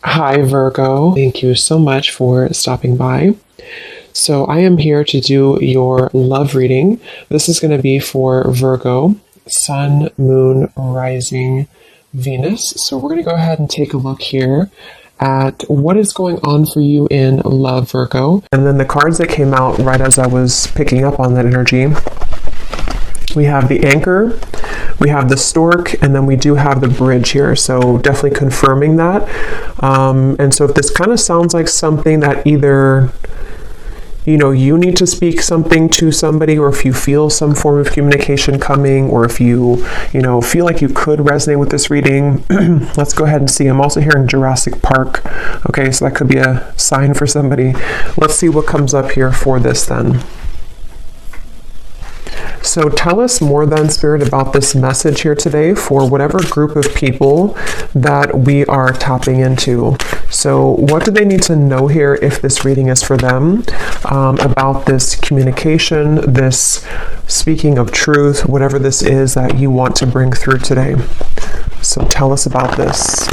Hi, Virgo. Thank you so much for stopping by. So, I am here to do your love reading. This is going to be for Virgo, Sun, Moon, Rising, Venus. So, we're going to go ahead and take a look here at what is going on for you in love, Virgo. And then the cards that came out right as I was picking up on that energy. We have the Anchor, we have the Stork, and then we do have the Bridge here. So definitely confirming that. And so if this kind of sounds like something that either, you need to speak something to somebody, or if you feel some form of communication coming, or if you, feel like you could resonate with this reading, let's go ahead and see. I'm also hearing Jurassic Park. Okay, so that could be a sign for somebody. Let's see what comes up here for this then. So tell us more then, Spirit, about this message here today for whatever group of people that we are tapping into. So what do they need to know here if this reading is for them, about this communication, this speaking of truth, whatever this is that you want to bring through today. So tell us about this.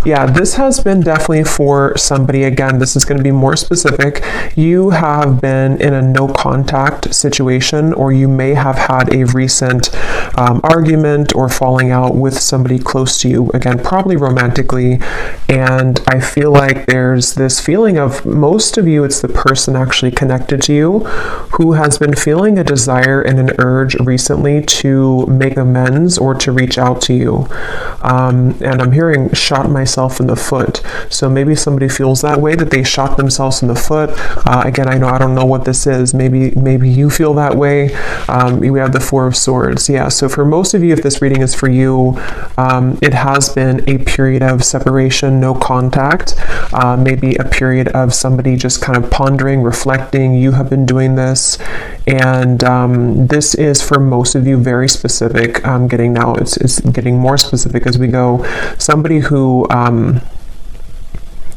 Yeah, this has been definitely for somebody. Again, this is going to be more specific. You have been in a no contact situation, or you may have had a recent argument or falling out with somebody close to you. Again, probably romantically. And I feel like there's this feeling of, most of you, it's the person actually connected to you who has been feeling a desire and an urge recently to make amends or to reach out to you. And I'm hearing shot myself in the foot. So maybe somebody feels that way, that they shot themselves in the foot. Again, I don't know what this is. Maybe you feel that way. We have the Four of Swords. Yeah. So for most of you, if this reading is for you, it has been a period of separation, no contact. Maybe a period of somebody just kind of pondering, reflecting. You have been doing this, and this is for most of you very specific. I'm getting now. It's getting more specific as we go. Somebody who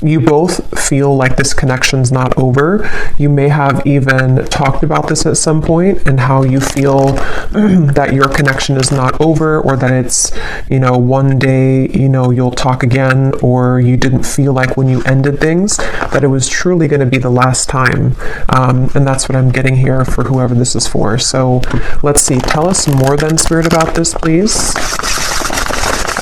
you both feel like this connection's not over. You may have even talked about this at some point, and how you feel that your connection is not over, or that it's, one day, you'll talk again, or you didn't feel like when you ended things that it was truly going to be the last time. And that's what I'm getting here for whoever this is for. So let's see. Tell us more then, Spirit, about this, please.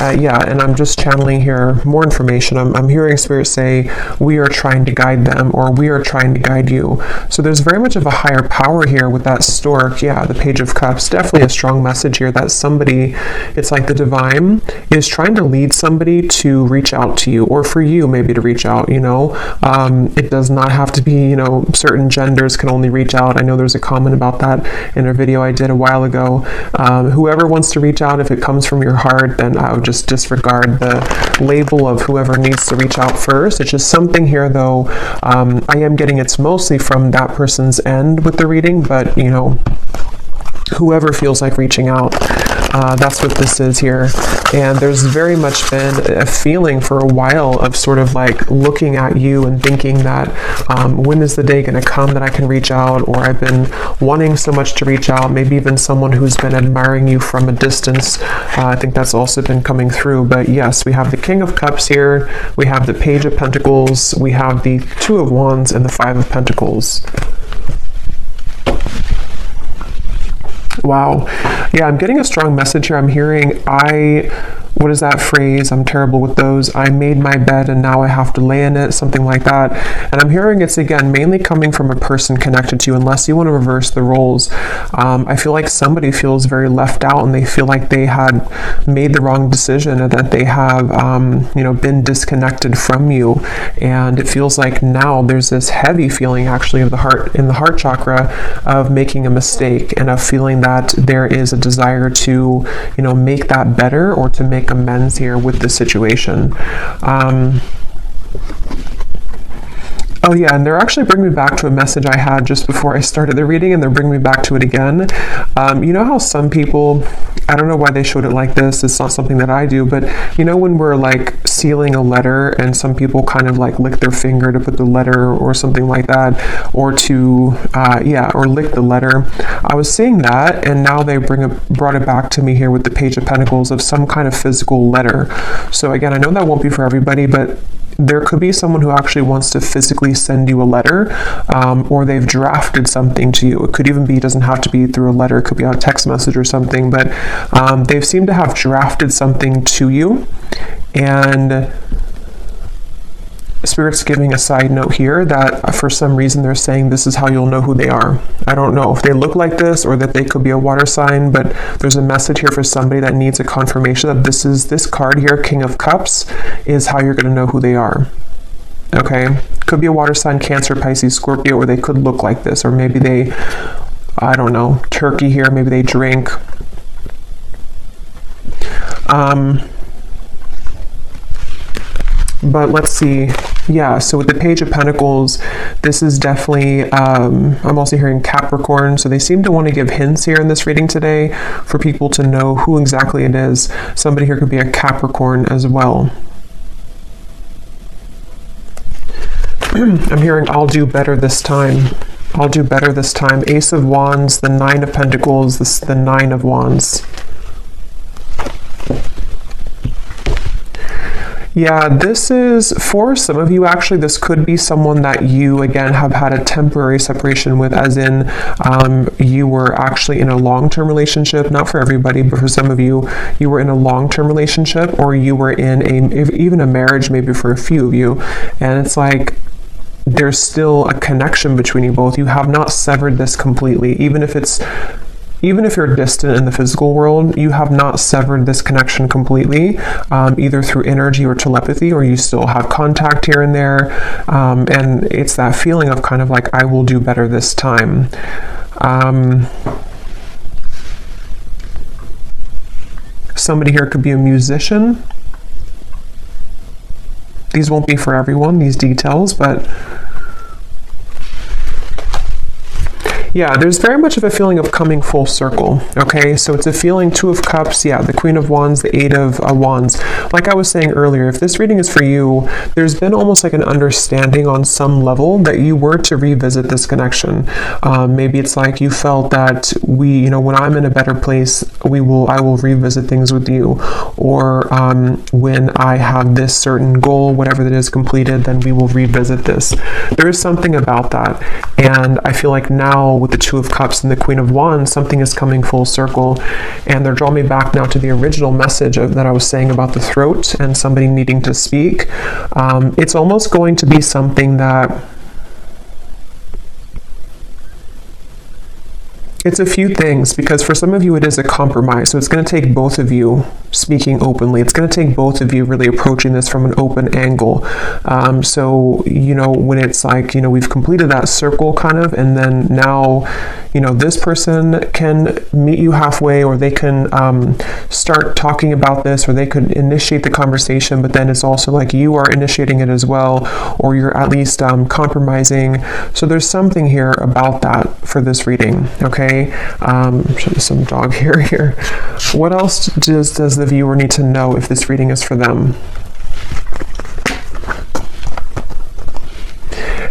And I'm just channeling here more information. I'm hearing Spirit say, we are trying to guide them, or we are trying to guide you. So there's very much of a higher power here with that Stork. Yeah, the Page of Cups, definitely a strong message here that somebody, it's like the divine is trying to lead somebody to reach out to you, or for you maybe to reach out, It does not have to be, certain genders can only reach out. I know there's a comment about that in a video I did a while ago. Whoever wants to reach out, if it comes from your heart, then I would just disregard the label of whoever needs to reach out first. It's just something here, though. I am getting it's mostly from that person's end with the reading, but whoever feels like reaching out, that's what this is here. And there's very much been a feeling for a while of sort of like looking at you and thinking that when is the day going to come that I can reach out, or I've been wanting so much to reach out. Maybe even someone who's been admiring you from a distance. I think that's also been coming through. But yes, we have the King of Cups here, we have the Page of Pentacles, we have the Two of Wands, and the Five of Pentacles. Wow. Yeah, I'm getting a strong message here. I'm hearing, what is that phrase? I'm terrible with those. I made my bed and now I have to lay in it, something like that. And I'm hearing it's, again, mainly coming from a person connected to you, unless you want to reverse the roles. I feel like somebody feels very left out, and they feel like they had made the wrong decision, and that they have, been disconnected from you. And it feels like now there's this heavy feeling actually of the heart, in the heart chakra, of making a mistake, and of feeling that there is a desire to, make that better, or to make amends here with the situation. Oh yeah, and they're actually bringing me back to a message I had just before I started the reading, and they're bringing me back to it again. You know how some people, I don't know why they showed it like this, it's not something that I do, but you know when we're like sealing a letter and some people kind of like lick their finger to put the letter or something like that, or to, or lick the letter. I was seeing that, and now they brought it back to me here with the Page of Pentacles of some kind of physical letter. So again, I know that won't be for everybody, but there could be someone who actually wants to physically send you a letter, or they've drafted something to you. It could even be, it doesn't have to be through a letter, it could be on a text message or something, but they've seemed to have drafted something to you. And Spirit's giving a side note here that for some reason they're saying this is how you'll know who they are. I don't know if they look like this or that they could be a water sign, but there's a message here for somebody that needs a confirmation that this card here, King of Cups, is how you're going to know who they are. Okay? Could be a water sign, Cancer, Pisces, Scorpio, or they could look like this, or maybe they, I don't know, Turkey here, maybe they drink. But let's see. Yeah, so with the Page of Pentacles, this is definitely, I'm also hearing Capricorn, so they seem to want to give hints here in this reading today for people to know who exactly it is. Somebody here could be a Capricorn as well. I'm hearing, I'll do better this time. I'll do better this time. Ace of Wands, the Nine of Pentacles, the Nine of Wands. Yeah, this is, for some of you, actually, this could be someone that you, again, have had a temporary separation with, as in you were actually in a long-term relationship. Not for everybody, but for some of you, you were in a long-term relationship, or you were in even a marriage, maybe for a few of you. And it's like, there's still a connection between you both. You have not severed this completely, even if you're distant in the physical world, you have not severed this connection completely, either through energy or telepathy, or you still have contact here and there. And it's that feeling of kind of like, I will do better this time. Somebody here could be a musician. These won't be for everyone, these details, but yeah, there's very much of a feeling of coming full circle, okay? So it's a feeling, Two of Cups, yeah, the Queen of Wands, the Eight of Wands. Like I was saying earlier, if this reading is for you, there's been almost like an understanding on some level that you were to revisit this connection. Maybe it's like you felt that when I'm in a better place, I will revisit things with you. Or when I have this certain goal, whatever that is completed, then we will revisit this. There is something about that. And I feel like now, with the Two of Cups and the Queen of Wands, something is coming full circle, and they're drawing me back now to the original message that I was saying about the throat and somebody needing to speak. It's almost going to be something that it's a few things, because for some of you it is a compromise. So it's going to take both of you speaking openly. It's going to take both of you really approaching this from an open angle. So, when it's like, we've completed that circle kind of, and then now, this person can meet you halfway, or they can start talking about this, or they could initiate the conversation, but then it's also like you are initiating it as well, or you're at least compromising. So there's something here about that for this reading, okay? Show you some dog hair here. What else does the viewer need to know if this reading is for them?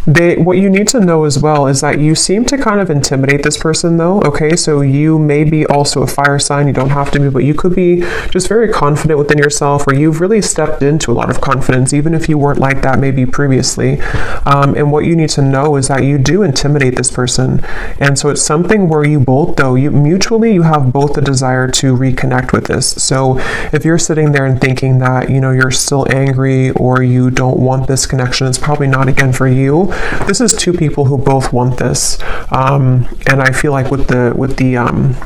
What you need to know as well is that you seem to kind of intimidate this person though, okay? So you may be also a fire sign, you don't have to be, but you could be just very confident within yourself, or you've really stepped into a lot of confidence, even if you weren't like that maybe previously. And what you need to know is that you do intimidate this person. And so it's something where you both, though, you have both the desire to reconnect with this. So if you're sitting there and thinking that, you're still angry, or you don't want this connection, it's probably not, again, for you. This is two people who both want this, and I feel like with the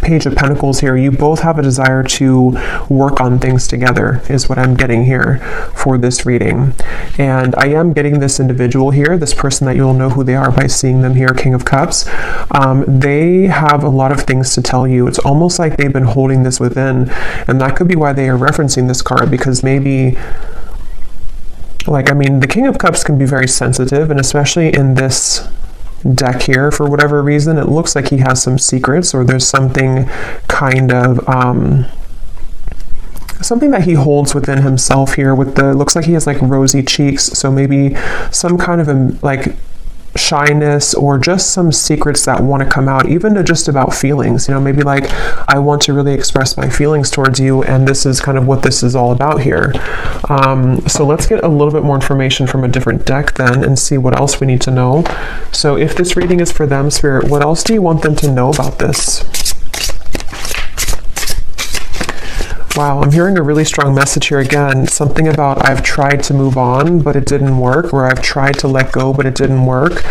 Page of Pentacles here, you both have a desire to work on things together, is what I'm getting here for this reading. And I am getting this individual here, this person that you'll know who they are by seeing them here, King of Cups. They have a lot of things to tell you. It's almost like they've been holding this within, and that could be why they are referencing this card, because maybe Like, I mean, the King of Cups can be very sensitive, and especially in this deck here, for whatever reason, it looks like he has some secrets, or there's something kind of something that he holds within himself here. With the, looks like he has like rosy cheeks, so maybe some kind of like shyness, or just some secrets that want to come out, even to just about feelings, you know, maybe like, I want to really express my feelings towards you, and this is kind of what this is all about here. So let's get a little bit more information from a different deck then, and see what else we need to know. So if this reading is for them, Spirit, what else do you want them to know about this? Wow, I'm hearing a really strong message here again. Something about, I've tried to move on, but it didn't work, or I've tried to let go, but it didn't work.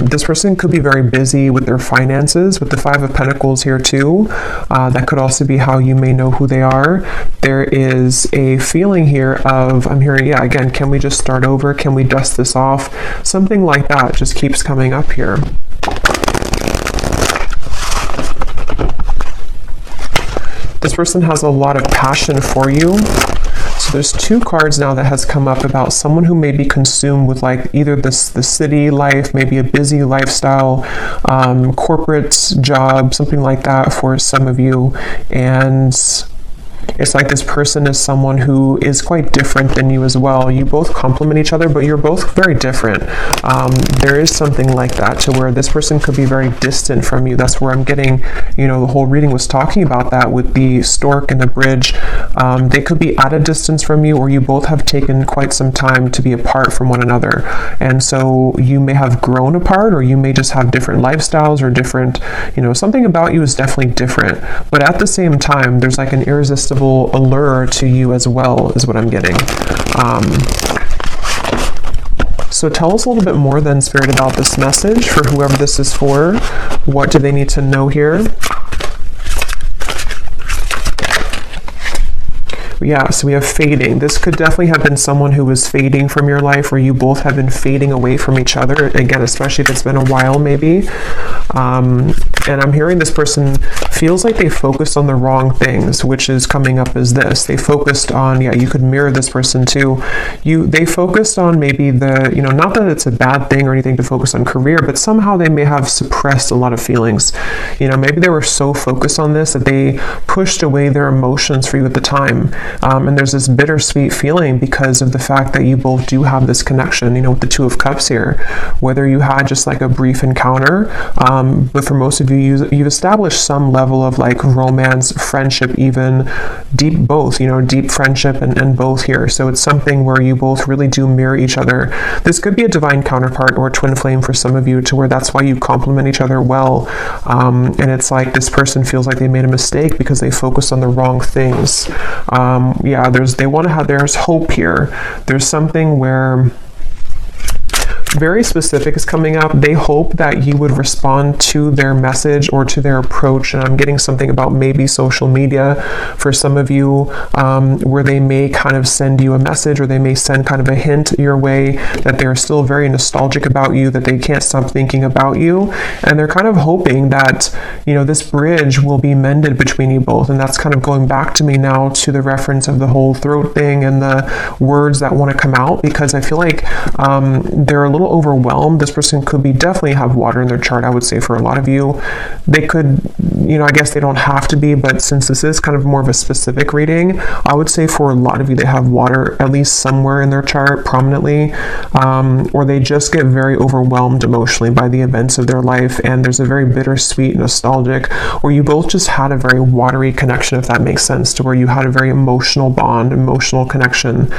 This person could be very busy with their finances, with the Five of Pentacles here too. That could also be how you may know who they are. There is a feeling here of, I'm hearing, yeah, again, can we just start over? Can we dust this off? Something like that just keeps coming up here. This person has a lot of passion for you. So there's two cards now that has come up about someone who may be consumed with like either the city life, maybe a busy lifestyle, corporate job, something like that for some of you. And it's like this person is someone who is quite different than you as well. You both complement each other, but you're both very different. There is something like that, to where this person could be very distant from you. That's where I'm getting, you know, the whole reading was talking about that with the stork and the bridge. They could be at a distance from you, or you both have taken quite some time to be apart from one another. And so you may have grown apart, or you may just have different lifestyles, or different, you know, something about you is definitely different. But at the same time, there's like an irresistible allure to you as well, is what I'm getting. So tell us a little bit more then, Spirit, about this message for whoever this is for. What do they need to know here? Yeah, so we have fading. This could definitely have been someone who was fading from your life, or you both have been fading away from each other. Again, especially if it's been a while, maybe. And I'm hearing this person feels like they focused on the wrong things, which is coming up as this. They focused on, yeah, you could mirror this person too. They focused on maybe the, you know, not that it's a bad thing or anything to focus on career, but somehow they may have suppressed a lot of feelings. You know, maybe they were so focused on this that they pushed away their emotions for you at the time. And there's this bittersweet feeling because of the fact that you both do have this connection, you know, with the Two of Cups here. Whether you had just like a brief encounter, but for most of you, you've established some level of like romance, friendship, even deep both, you know, deep friendship and both here. So it's something where you both really do mirror each other. This could be a divine counterpart or a twin flame for some of you, to where that's why you complement each other well. And it's like this person feels like they made a mistake because they focused on the wrong things. Yeah, there's hope here. There's something where very specific is coming up. They hope that you would respond to their message or to their approach. And I'm getting something about maybe social media for some of you, where they may kind of send you a message, or they may send kind of a hint your way that they're still very nostalgic about you, that they can't stop thinking about you. And they're kind of hoping that, you know, this bridge will be mended between you both. And that's kind of going back to me now to the reference of the whole throat thing and the words that want to come out, because I feel like they're a little overwhelmed. This person could be definitely have water in their chart, I would say, for a lot of you. They could, you know, I guess they don't have to be, but since this is kind of more of a specific reading, I would say for a lot of you, they have water at least somewhere in their chart prominently, or they just get very overwhelmed emotionally by the events of their life, and there's a very bittersweet, nostalgic, or you both just had a very watery connection, if that makes sense, to where you had a very emotional bond, emotional connection.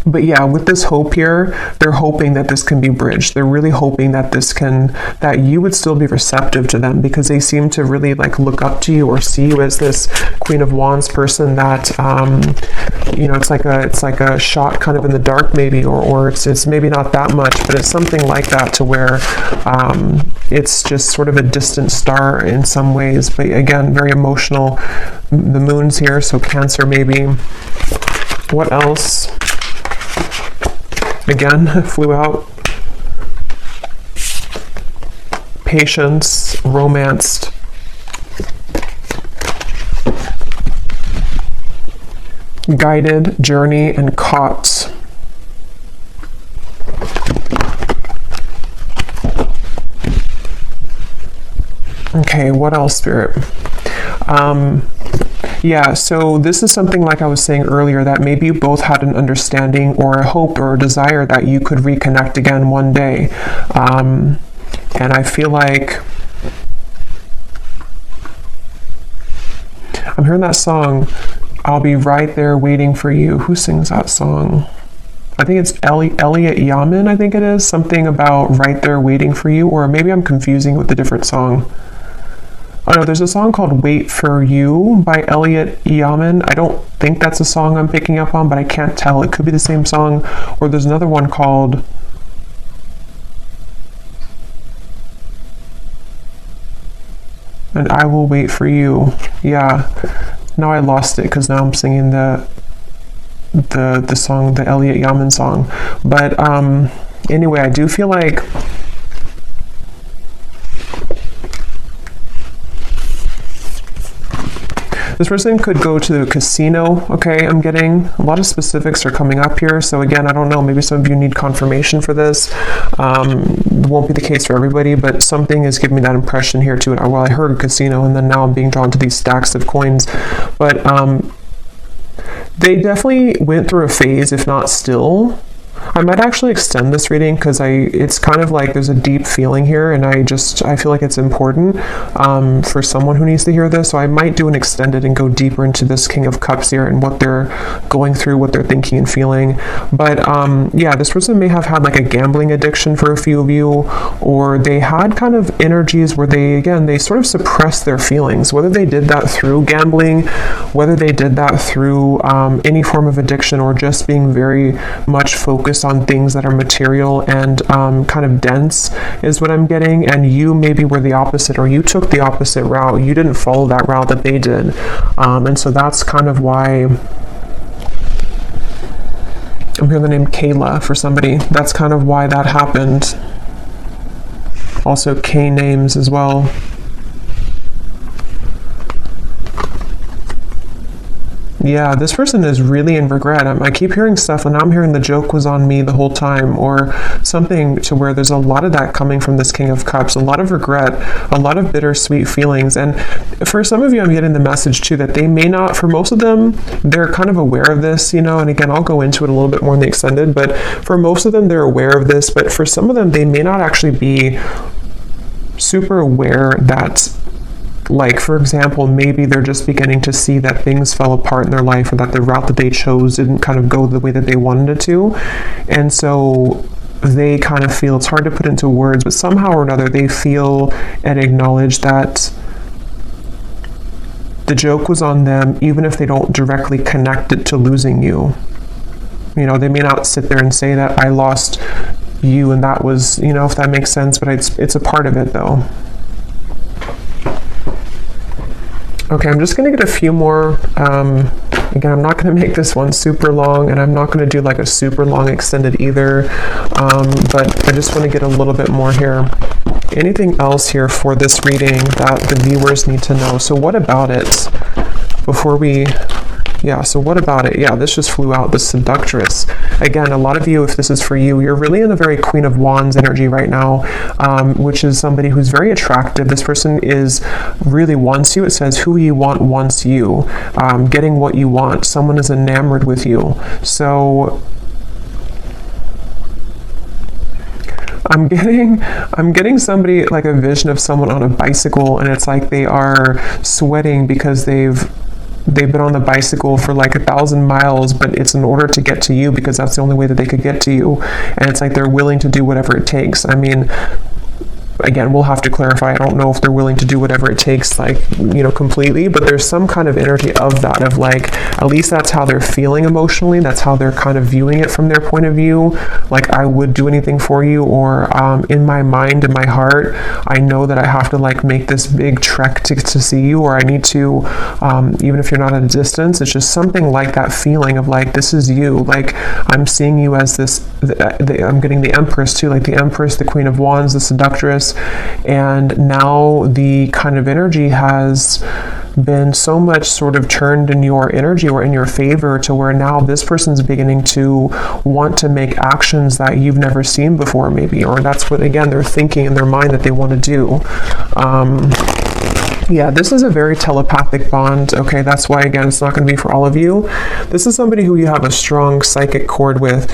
But yeah, with this hope here, they're hoping that this can be bridged. They're really hoping that that you would still be receptive to them, because they seem to really like look up to you or see you as this Queen of Wands person that, you know, it's like a shot kind of in the dark maybe, or it's maybe not that much, but it's something like that, to where it's just sort of a distant star in some ways. But again, very emotional. The moon's here, so Cancer maybe. What else? Again, flew out. Patience, romanced. guided, journey, and caught. Okay, what else, Spirit? Yeah, so this is something like I was saying earlier, that maybe you both had an understanding or a hope or a desire that you could reconnect again one day. And I feel like I'm hearing that song, I'll Be Right There Waiting for You. Who sings that song? I think it's Elliot Yamin, I think it is. Something about Right There Waiting for You, or maybe I'm confusing with a different song. Oh no, there's a song called Wait for You by Elliot Yamin. I don't think that's a song I'm picking up on, but I can't tell. It could be the same song. Or there's another one called And I Will Wait for You. Yeah. Now I lost it because now I'm singing the song, the Elliot Yamin song. But anyway, I do feel like this person could go to the casino, okay? I'm getting a lot of specifics are coming up here. So again, I don't know, maybe some of you need confirmation for this. It won't be the case for everybody, but something is giving me that impression here too. Well, I heard casino, and then now I'm being drawn to these stacks of coins. But they definitely went through a phase, if not still. I might actually extend this reading because it's kind of like there's a deep feeling here, and I feel like it's important for someone who needs to hear this. So I might do an extended and go deeper into this King of Cups here and what they're going through, what they're thinking and feeling. But yeah, this person may have had like a gambling addiction for a few of you, or they had kind of energies where they sort of suppressed their feelings, whether they did that through gambling, whether they did that through any form of addiction, or just being very much focused on things that are material and kind of dense is what I'm getting. And you maybe were the opposite, or you took the opposite route. You didn't follow that route that they did. And so that's kind of why I'm hearing the name Kayla for somebody. That's kind of why that happened. Also K names as well. Yeah, this person is really in regret. I keep hearing stuff, and I'm hearing the joke was on me the whole time, or something to where there's a lot of that coming from this King of Cups, a lot of regret, a lot of bittersweet feelings. And for some of you, I'm getting the message too that they may not, for most of them, they're kind of aware of this, you know, and again, I'll go into it a little bit more in the extended, but for most of them, they're aware of this, but for some of them, they may not actually be super aware that, like, for example, maybe they're just beginning to see that things fell apart in their life, or that the route that they chose didn't kind of go the way that they wanted it to. And so they kind of feel, it's hard to put into words, but somehow or another they feel and acknowledge that the joke was on them, even if they don't directly connect it to losing you. You know, they may not sit there and say that I lost you and that was, you know, if that makes sense, but it's a part of it though. Okay, I'm just going to get a few more. Again, I'm not going to make this one super long, and I'm not going to do like a super long extended either, but I just want to get a little bit more here. Anything else here for this reading that the viewers need to know? So what about it before we... Yeah, so what about it? Yeah, this just flew out, the Seductress. Again, a lot of you, if this is for you, you're really in a very Queen of Wands energy right now, which is somebody who's very attractive. This person is really wants you. It says, who you want wants you. Getting what you want. Someone is enamored with you. So I'm getting somebody, like a vision of someone on a bicycle, and it's like they are sweating because they've been on the bicycle for like 1,000 miles, but it's in order to get to you because that's the only way that they could get to you. And it's like they're willing to do whatever it takes. I mean, again, we'll have to clarify. I don't know if they're willing to do whatever it takes, like, you know, completely, but there's some kind of energy of that, of like, at least that's how they're feeling emotionally. That's how they're kind of viewing it from their point of view. Like, I would do anything for you, or in my mind, in my heart, I know that I have to like make this big trek to see you, or I need to, even if you're not at a distance, it's just something like that feeling of like, this is you. Like, I'm seeing you as this, I'm getting the Empress too, like the Empress, the Queen of Wands, the Seductress. this, and now the kind of energy has been so much sort of turned in your energy or in your favor, to where now this person's beginning to want to make actions that you've never seen before, maybe, or that's what, again, they're thinking in their mind that they want to do. Yeah, this is a very telepathic bond. Okay, that's why, again, it's not going to be for all of you. This is somebody who you have a strong psychic cord with.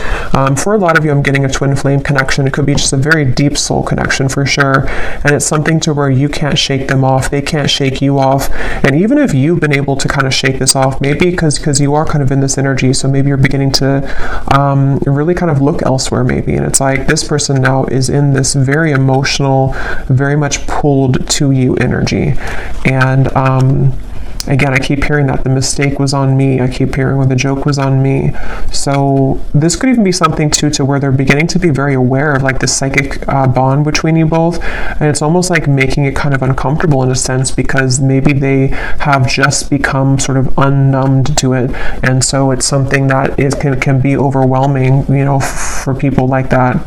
For a lot of you, I'm getting a twin flame connection. It could be just a very deep soul connection for sure. And it's something to where you can't shake them off. They can't shake you off. And even if you've been able to kind of shake this off, maybe because you are kind of in this energy, so maybe you're beginning to really kind of look elsewhere maybe. And it's like this person now is in this very emotional, very much pulled to you energy. And again, I keep hearing that the mistake was on me. I keep hearing where the joke was on me. So this could even be something too, to where they're beginning to be very aware of like the psychic bond between you both. And it's almost like making it kind of uncomfortable in a sense, because maybe they have just become sort of unnumbed to it. And so it's something that can be overwhelming, you know, for people like that,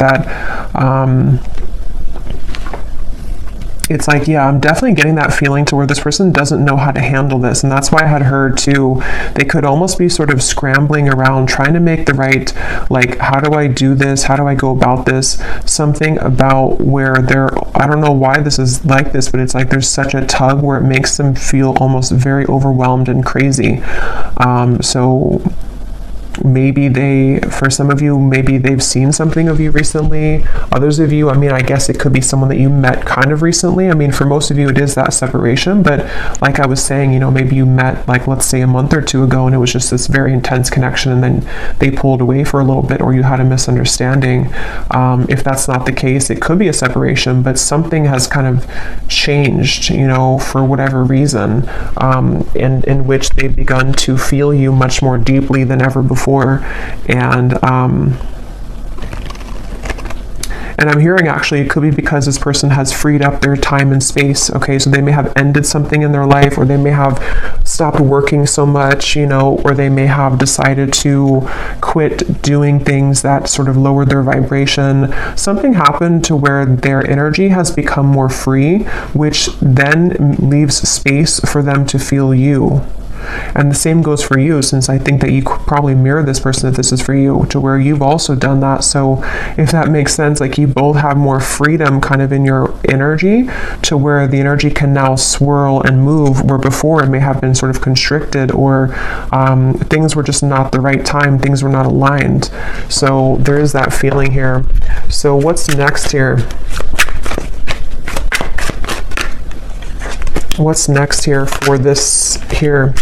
it's like, yeah, I'm definitely getting that feeling to where this person doesn't know how to handle this. And that's why I had heard too, they could almost be sort of scrambling around trying to make the right, like, how do I do this? How do I go about this? Something about where I don't know why this is like this, but it's like there's such a tug where it makes them feel almost very overwhelmed and crazy. So maybe for some of you, maybe they've seen something of you recently. Others of you, I mean, I guess it could be someone that you met kind of recently. I mean, for most of you, it is that separation. But like I was saying, you know, maybe you met, like, let's say a month or two ago, and it was just this very intense connection, and then they pulled away for a little bit, or you had a misunderstanding. If that's not the case, it could be a separation, but something has kind of changed, you know, for whatever reason, in which they've begun to feel you much more deeply than ever before. And I'm hearing actually it could be because this person has freed up their time and space. Okay, so they may have ended something in their life, or they may have stopped working so much, you know, or they may have decided to quit doing things that sort of lowered their vibration. Something happened to where their energy has become more free, which then leaves space for them to feel you. And the same goes for you, since I think that you could probably mirror this person if this is for you, to where you've also done that. So if that makes sense, like you both have more freedom kind of in your energy, to where the energy can now swirl and move, where before it may have been sort of constricted, or things were just not the right time, things were not aligned. So there is that feeling here. So what's next here? What's next here for this here?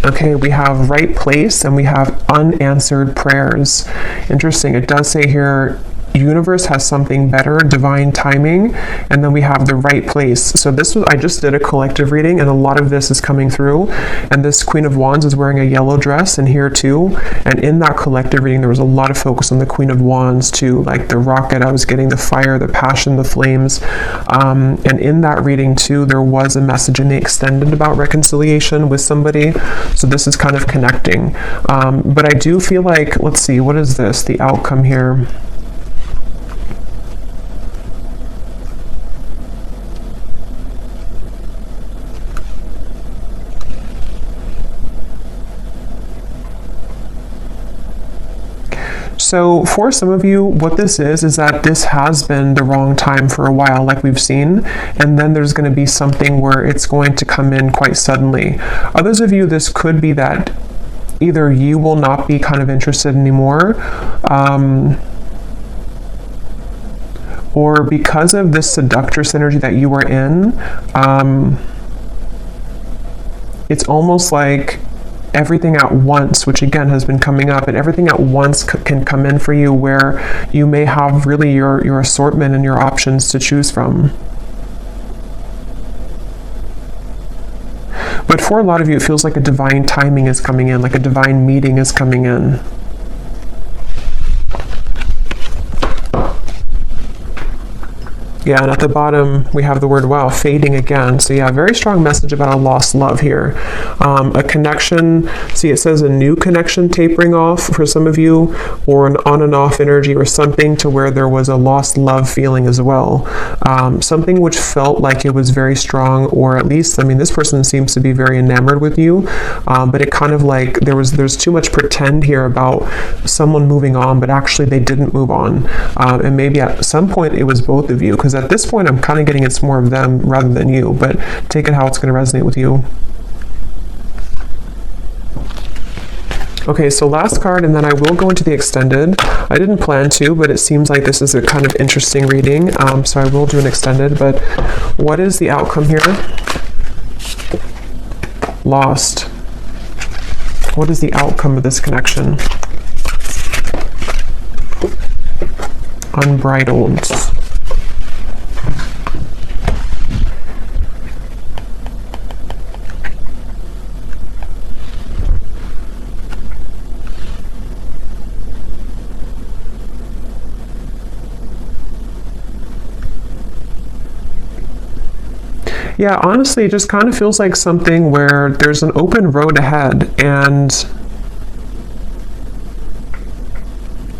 Okay, we have right place and we have unanswered prayers. Interesting. It does say here, universe has something better, divine timing, and then we have the right place. So I just did a collective reading, and a lot of this is coming through, and this Queen of Wands is wearing a yellow dress, and here too, and in that collective reading there was a lot of focus on the Queen of Wands too, like the rocket. I was getting the fire, the passion, the flames, and in that reading too there was a message in the extended about reconciliation with somebody. So this is kind of connecting, but I do feel like, let's see, what is this, the outcome here? So for some of you, what this is that this has been the wrong time for a while, like we've seen, and then there's going to be something where it's going to come in quite suddenly. Others of you, this could be that either you will not be kind of interested anymore, or because of this seductress energy that you were in, it's almost like everything at once, which again has been coming up, and everything at once can come in for you, where you may have really your assortment and your options to choose from. But for a lot of you, it feels like a divine timing is coming in, like a divine meeting is coming in. Yeah, and at the bottom, we have the word, wow, fading again. So yeah, very strong message about a lost love here. A connection, see, it says a new connection tapering off for some of you, or an on and off energy, or something to where there was a lost love feeling as well. Something which felt like it was very strong, or at least, I mean, this person seems to be very enamored with you, but it kind of like, there's too much pretend here about someone moving on, but actually they didn't move on. And maybe at some point it was both of you, because at this point I'm kind of getting it's more of them rather than you, but take it how it's going to resonate with you. Okay, so last card, and then I will go into the extended. I didn't plan to, but it seems like this is a kind of interesting reading, so I will do an extended. But what is the outcome here? Lost. What is the outcome of this connection? Unbridled. Yeah, honestly, it just kind of feels like something where there's an open road ahead, and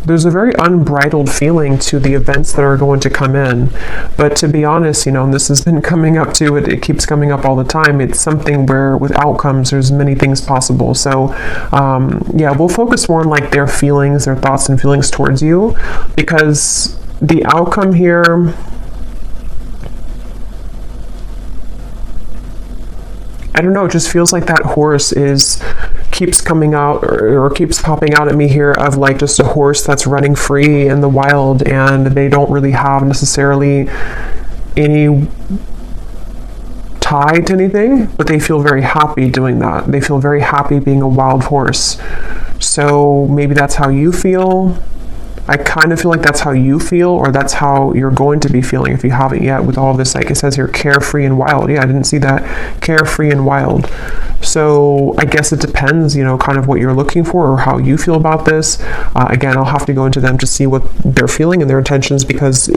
there's a very unbridled feeling to the events that are going to come in. But to be honest, you know, and this has been coming up to it, it keeps coming up all the time. It's something where with outcomes, there's many things possible. So yeah, we'll focus more on like their feelings, their thoughts and feelings towards you, because the outcome here, I don't know, it just feels like that horse keeps coming out or keeps popping out at me here, of like just a horse that's running free in the wild, and they don't really have necessarily any tie to anything, but they feel very happy doing that. They feel very happy being a wild horse. So maybe that's how you feel. I kind of feel like that's how you feel, or that's how you're going to be feeling if you haven't yet, with all of this, like it says here, carefree and wild. Yeah, I didn't see that. Carefree and wild. So I guess it depends, you know, kind of what you're looking for or how you feel about this. Again, I'll have to go into them to see what they're feeling and their intentions, because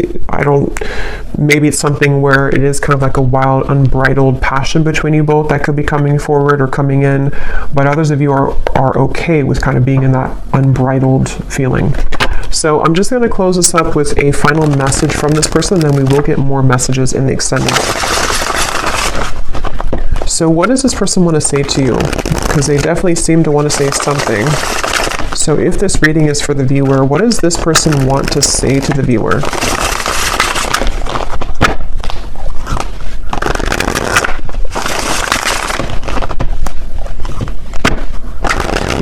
maybe it's something where it is kind of like a wild, unbridled passion between you both that could be coming forward or coming in, but others of you are okay with kind of being in that unbridled feeling. So I'm just going to close this up with a final message from this person, and then we will get more messages in the extended. So what does this person want to say to you? Because they definitely seem to want to say something. So if this reading is for the viewer, what does this person want to say to the viewer?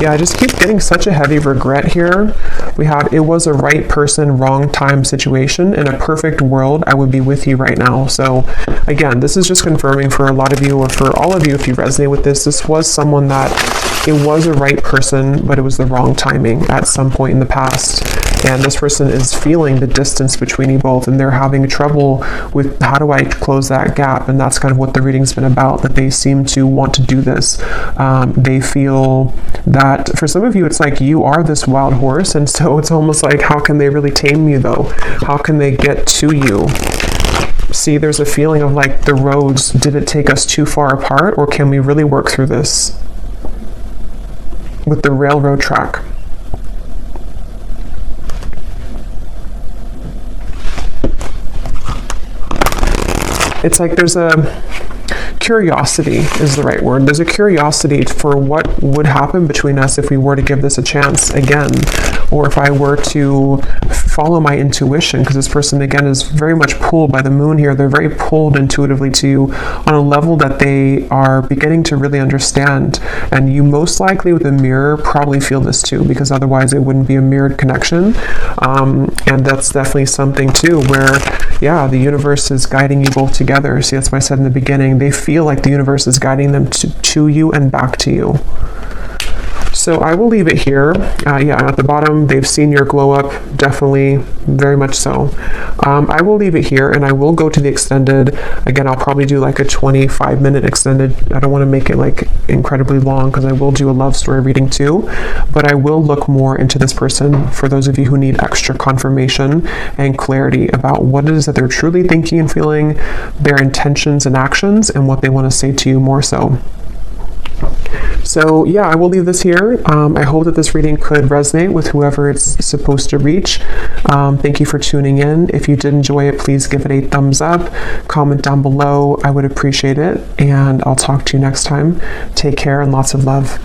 Yeah, I just keep getting such a heavy regret here. We have, it was a right person, wrong time situation. In a perfect world, I would be with you right now. So again, this is just confirming for a lot of you, or for all of you, if you resonate with this, this was someone that it was a right person, but it was the wrong timing at some point in the past. And this person is feeling the distance between you both, and they're having trouble with how do I close that gap. And that's kind of what the reading's been about, that they seem to want to do this. They feel that for some of you, it's like you are this wild horse, and so it's almost like, how can they really tame you though? How can they get to you? See, there's a feeling of like the roads, did it take us too far apart, or can we really work through this with the railroad track? It's like there's a curiosity is the right word. There's a curiosity for what would happen between us if we were to give this a chance again, or if I were to follow my intuition, because this person again is very much pulled by the moon here. They're very pulled intuitively to you on a level that they are beginning to really understand, and you most likely with a mirror probably feel this too, because otherwise it wouldn't be a mirrored connection. And that's definitely something too where, yeah, the universe is guiding you both together. See, that's why I said in the beginning, they feel like the universe is guiding them to you and back to you. So I will leave it here. Yeah, at the bottom, they've seen your glow up, definitely, very much so. I will leave it here, and I will go to the extended. Again, I'll probably do like a 25-minute extended. I don't want to make it like incredibly long because I will do a love story reading too, but I will look more into this person for those of you who need extra confirmation and clarity about what it is that they're truly thinking and feeling, their intentions and actions, and what they want to say to you more so. So yeah, I will leave this here. I hope that this reading could resonate with whoever it's supposed to reach. Thank you for tuning in. If you did enjoy it, please give it a thumbs up, comment down below. I would appreciate it, and I'll talk to you next time. Take care and lots of love.